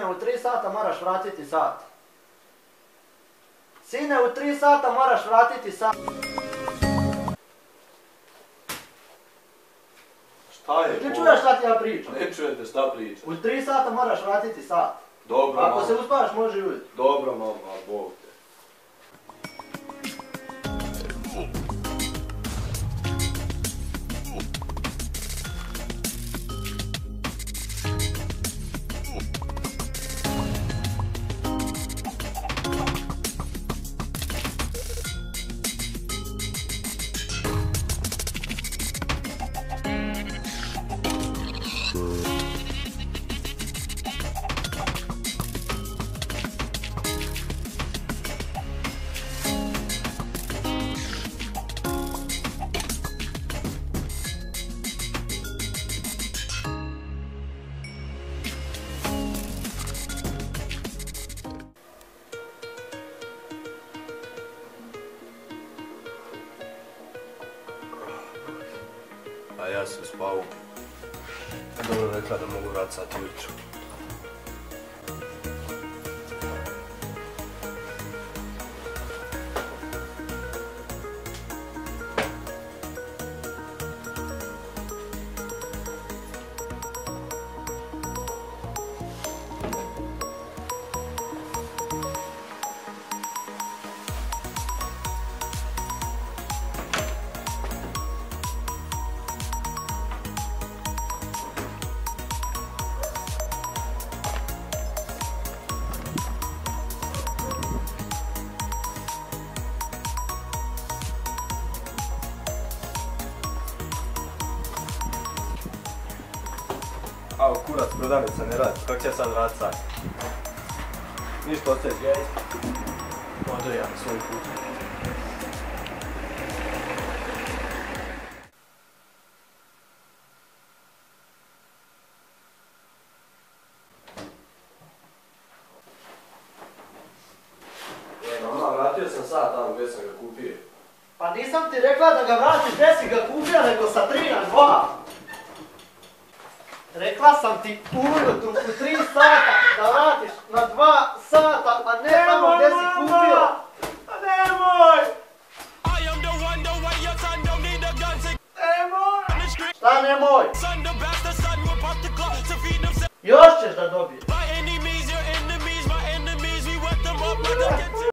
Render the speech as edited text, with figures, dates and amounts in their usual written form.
Sine, u 3 sata moraš vratiti sat. Sine, u 3 sata moraš vratiti sat. Šta je? Ti čuješ šta ti ja pričam? Ne čujete šta pričam. U 3 sata moraš vratiti sat. Dobro, mama. Ako se uspavaš, može i ujutro. Dobro, mama, Bog te. A ja sam spao. Dobro rekla da mogu vrat sat ujutru. Ao, kurac, prodavnica ne radi, kako će sad radit sad? Ništa, ostaješ gdje? Odo ja na svoj put. Mama, vratio sam sat tamo gdje sam ga kupio. Pa nisam ti rekla da ga vratiš gdje si ga kupio, nego sa 3 na 2. Rekla sam ti ujutru u 3 sata da vratiš na 2 sata, a ne tamo gdje si kupio. Nemoj! Šta nemoj? Još ćeš da dobiješ.